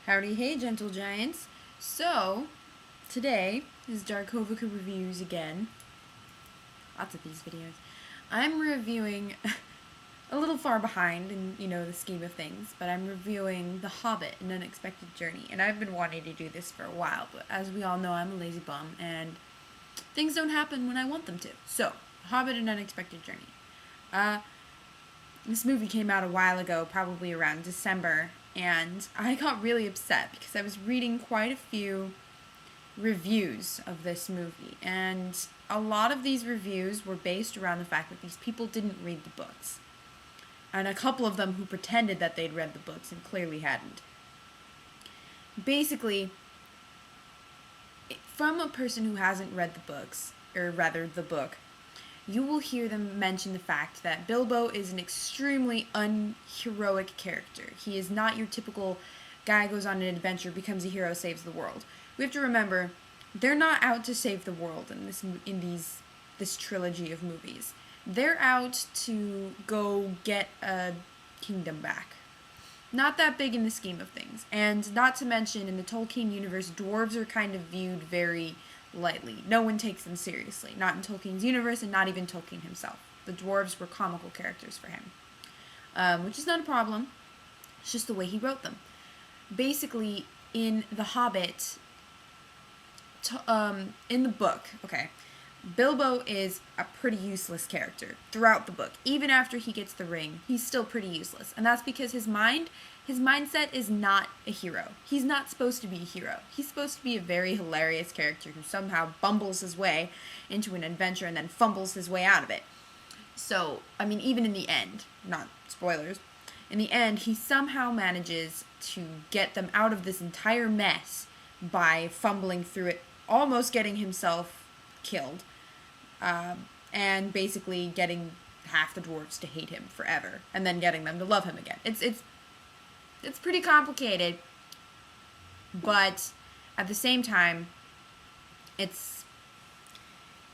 Howdy, hey, gentle giants. So, today is Darkovika Reviews again. Lots of these videos. I'm reviewing a little far behind in, the scheme of things, but I'm reviewing The Hobbit, An Unexpected Journey. And I've been wanting to do this for a while, but as we all know, I'm a lazy bum, and things don't happen when I want them to. So, Hobbit, An Unexpected Journey. This movie came out a while ago, probably around December, and I got really upset because I was reading quite a few reviews of this movie, and a lot of these reviews were based around the fact that these people didn't read the books, and a couple of them who pretended that they'd read the books and clearly hadn't. Basically, from a person who hasn't read the books, or rather the book, you will hear them mention the fact that Bilbo is an extremely unheroic character. He is not your typical guy goes on an adventure, becomes a hero, saves the world. We have to remember, they're not out to save the world in this trilogy of movies. They're out to go get a kingdom back. Not that big in the scheme of things. And not to mention, in the Tolkien universe, dwarves are kind of viewed very lightly. No one takes them seriously. Not in Tolkien's universe, and not even Tolkien himself. The dwarves were comical characters for him. Which is not a problem. It's just the way he wrote them. Basically, in The Hobbit, in the book, Bilbo is a pretty useless character throughout the book. Even after he gets the ring, he's still pretty useless. And that's because his mindset is not a hero. He's not supposed to be a hero. He's supposed to be a very hilarious character who somehow bumbles his way into an adventure and then fumbles his way out of it. So, even in the end, not spoilers, in the end, he somehow manages to get them out of this entire mess by fumbling through it, almost getting himself killed, and basically getting half the dwarves to hate him forever, and then getting them to love him again. It's pretty complicated, but at the same time, it's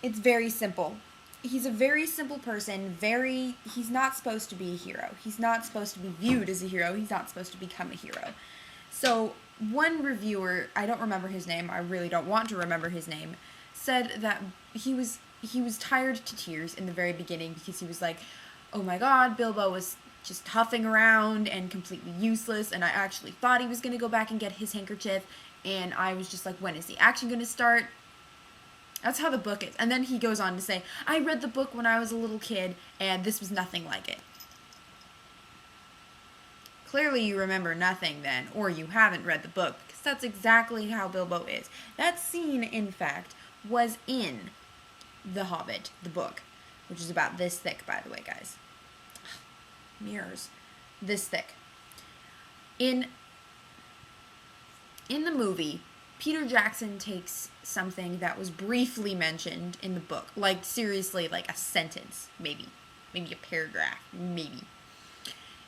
very simple. He's a very simple person, he's not supposed to be a hero. He's not supposed to be viewed as a hero. He's not supposed to become a hero. So, one reviewer, I don't remember his name, I really don't want to remember his name, said that he was tired to tears in the very beginning because he was like, oh my god, Bilbo was just huffing around and completely useless, and I actually thought he was going to go back and get his handkerchief, and I was just like, when is the action going to start? That's how the book is. And then he goes on to say, I read the book when I was a little kid, and this was nothing like it. Clearly you remember nothing then, or you haven't read the book, because that's exactly how Bilbo is. That scene, in fact, was in The Hobbit, the book, which is about this thick, by the way, guys. Mirrors. This thick. In the movie, Peter Jackson takes something that was briefly mentioned in the book, like seriously, like a sentence, maybe a paragraph, maybe.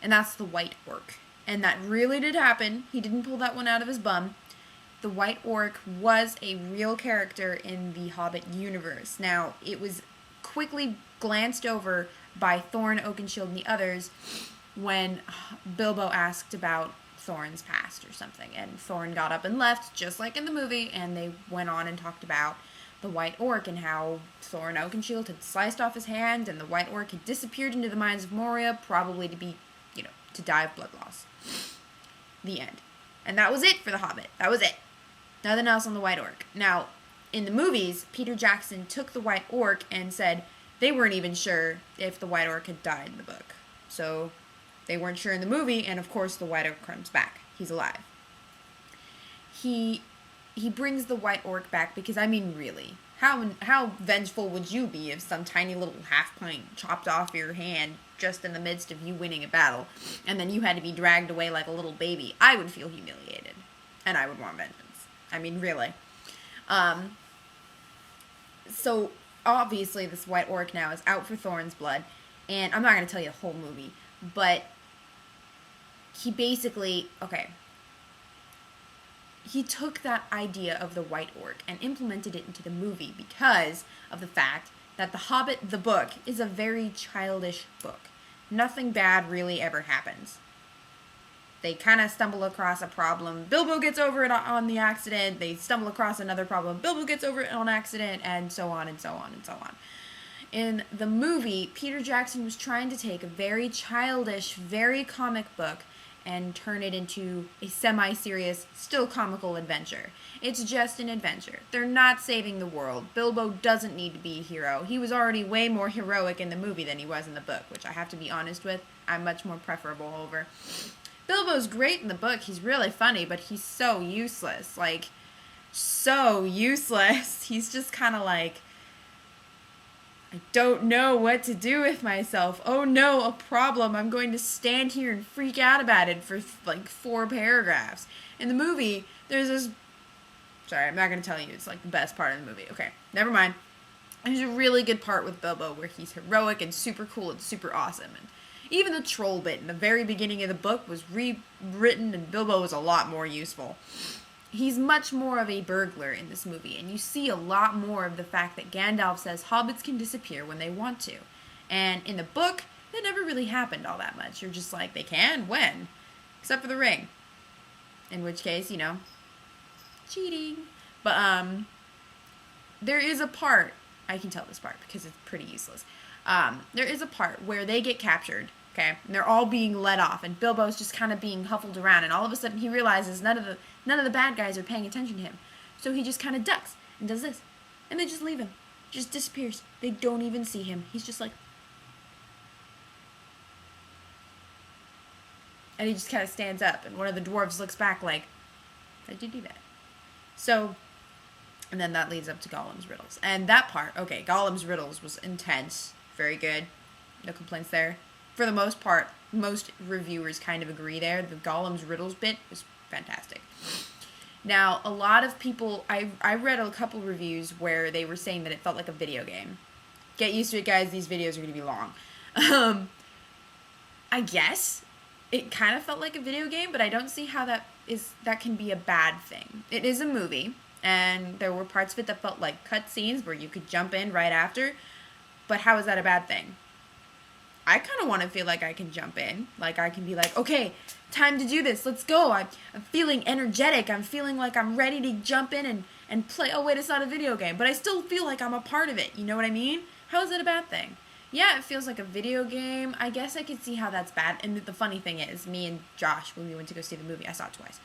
And that's the White Orc. And that really did happen. He didn't pull that one out of his bum. The White Orc was a real character in the Hobbit universe. Now, it was quickly glanced over by Thorin, Oakenshield, and the others when Bilbo asked about Thorin's past or something. And Thorin got up and left, just like in the movie, and they went on and talked about the White Orc and how Thorin Oakenshield had sliced off his hand, and the White Orc had disappeared into the mines of Moria, probably to be, to die of blood loss. The end. And that was it for The Hobbit. That was it. Nothing else on the White Orc. Now, in the movies, Peter Jackson took the White Orc and said they weren't even sure if the White Orc had died in the book. So, they weren't sure in the movie, and of course the White Orc comes back. He's alive. He brings the White Orc back because, really, how vengeful would you be if some tiny little half-pint chopped off your hand just in the midst of you winning a battle, and then you had to be dragged away like a little baby? I would feel humiliated, and I would want vengeance. Really. So, obviously, this White Orc now is out for Thorin's blood, and I'm not going to tell you the whole movie, but he basically, he took that idea of the White Orc and implemented it into the movie because of the fact that The Hobbit, the book, is a very childish book. Nothing bad really ever happens. They kind of stumble across a problem. Bilbo gets over it on the accident. They stumble across another problem. Bilbo gets over it on accident, and so on and so on and so on. In the movie, Peter Jackson was trying to take a very childish, very comic book and turn it into a semi-serious, still comical adventure. It's just an adventure. They're not saving the world. Bilbo doesn't need to be a hero. He was already way more heroic in the movie than he was in the book, which I have to be honest with, I'm much more preferable over. Bilbo's great in the book. He's really funny, but he's so useless. Like, so useless. He's just kind of like, I don't know what to do with myself. Oh no, a problem. I'm going to stand here and freak out about it for like 4 paragraphs. In the movie, there's this... Sorry, I'm not going to tell you. It's like the best part of the movie. Okay, never mind. There's a really good part with Bilbo where he's heroic and super cool and super awesome. And even the troll bit in the very beginning of the book was rewritten, and Bilbo was a lot more useful. He's much more of a burglar in this movie, and you see a lot more of the fact that Gandalf says hobbits can disappear when they want to. And in the book, that never really happened all that much. You're just like, they can? When? Except for the ring. In which case, you know, cheating. But, there is a part, I can tell this part because it's pretty useless. There is a part where they get captured, okay, and they're all being let off, and Bilbo's just kind of being huffled around, and all of a sudden he realizes none of the bad guys are paying attention to him. So he just kind of ducks and does this, and they just leave him. Just disappears. They don't even see him. He's just like... And he just kind of stands up, and one of the dwarves looks back like, how'd you do that? So, and then that leads up to Gollum's riddles. And that part, okay, Gollum's riddles was intense. Very good. No complaints there. For the most part, most reviewers kind of agree there. The Gollum's riddles bit was fantastic. Now, a lot of people... I read a couple reviews where they were saying that it felt like a video game. Get used to it, guys. These videos are going to be long. I guess it kind of felt like a video game, but I don't see how that can be a bad thing. It is a movie, and there were parts of it that felt like cutscenes where you could jump in right after. But how is that a bad thing? I kind of want to feel like I can jump in. Like, I can be like, okay, time to do this. Let's go. I'm feeling energetic. I'm feeling like I'm ready to jump in and play. Oh, wait, it's not a video game. But I still feel like I'm a part of it. You know what I mean? How is that a bad thing? Yeah, it feels like a video game. I guess I could see how that's bad. And the funny thing is, me and Josh, when we went to go see the movie, I saw it twice.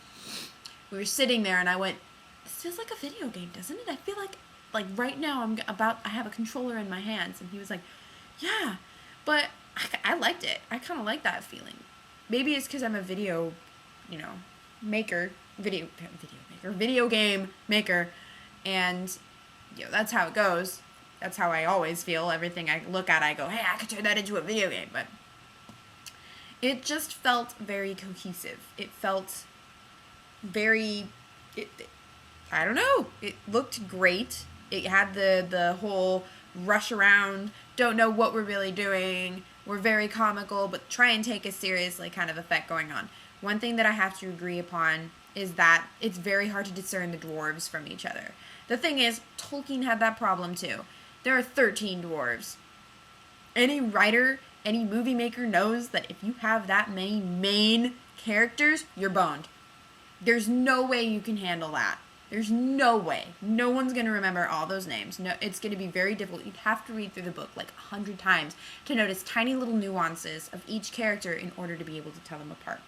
We were sitting there, and I went, this feels like a video game, doesn't it? I feel like right now I have a controller in my hands. And he was like, yeah, but I liked it. I kind of like that feeling. Maybe it's because I'm a video game maker, and that's how it goes. That's how I always feel. Everything I look at, I go, hey, I could turn that into a video game. But it just felt very cohesive. It felt very, I don't know. It looked great. It had the whole rush around, don't know what we're really doing. We're very comical, but try and take us seriously kind of effect going on. One thing that I have to agree upon is that it's very hard to discern the dwarves from each other. The thing is, Tolkien had that problem too. There are 13 dwarves. Any writer, any movie maker knows that if you have that many main characters, you're boned. There's no way you can handle that. There's no way. No one's going to remember all those names. No, it's going to be very difficult. You'd have to read through the book like 100 times to notice tiny little nuances of each character in order to be able to tell them apart.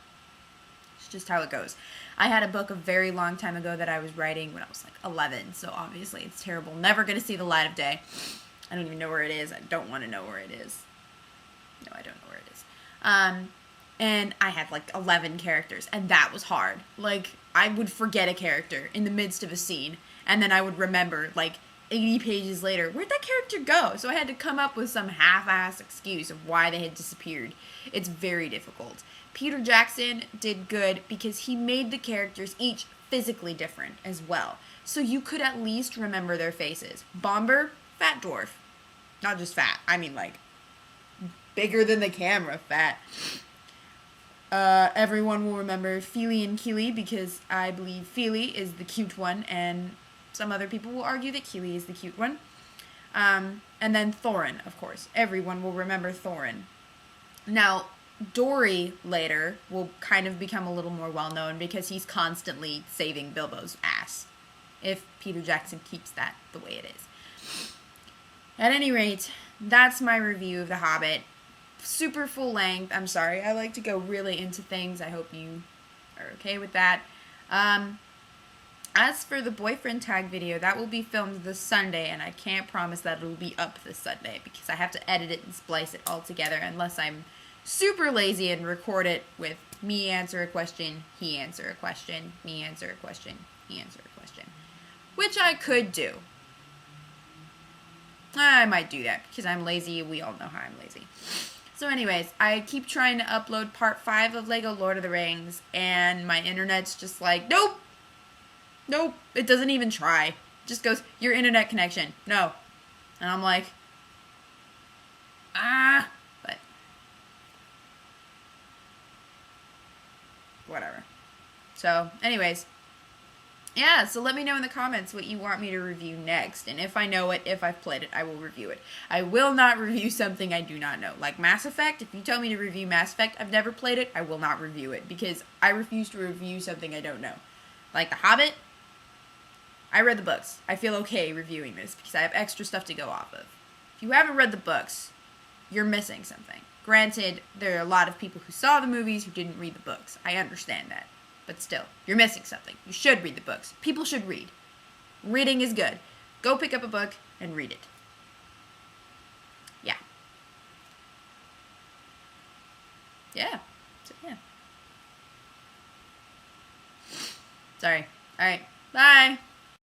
It's just how it goes. I had a book a very long time ago that I was writing when I was like 11, so obviously it's terrible. Never going to see the light of day. I don't even know where it is. I don't want to know where it is. No, I don't know where it is. And I had like 11 characters, and that was hard. Like, I would forget a character in the midst of a scene, and then I would remember, like, 80 pages later, where'd that character go? So I had to come up with some half-ass excuse of why they had disappeared. It's very difficult. Peter Jackson did good because he made the characters each physically different as well. So you could at least remember their faces. Bomber, fat dwarf. Not just fat, I mean, like, bigger than the camera fat. Everyone will remember Fili and Kili because I believe Fili is the cute one, and some other people will argue that Kili is the cute one. And then Thorin, of course. Everyone will remember Thorin. Now, Dory later will kind of become a little more well known because he's constantly saving Bilbo's ass. If Peter Jackson keeps that the way it is. At any rate, that's my review of The Hobbit. Super full length. I'm sorry. I like to go really into things. I hope you are okay with that. As for the boyfriend tag video, that will be filmed this Sunday, and I can't promise that it will be up this Sunday because I have to edit it and splice it all together unless I'm super lazy and record it with me answer a question, he answer a question, me answer a question, he answer a question. Which I could do. I might do that because I'm lazy. We all know how I'm lazy. So anyways, I keep trying to upload part 5 of Lego Lord of the Rings, and my internet's just like, nope. Nope. It doesn't even try. It just goes, your internet connection. No. And I'm like, but whatever. So anyways, yeah, so let me know in the comments what you want me to review next. And if I know it, if I've played it, I will review it. I will not review something I do not know. Like Mass Effect, if you tell me to review Mass Effect, I've never played it, I will not review it. Because I refuse to review something I don't know. Like The Hobbit, I read the books. I feel okay reviewing this because I have extra stuff to go off of. If you haven't read the books, you're missing something. Granted, there are a lot of people who saw the movies who didn't read the books. I understand that. But still, you're missing something. You should read the books. People should read. Reading is good. Go pick up a book and read it. Yeah. Yeah. So, yeah. Sorry. Alright. Bye.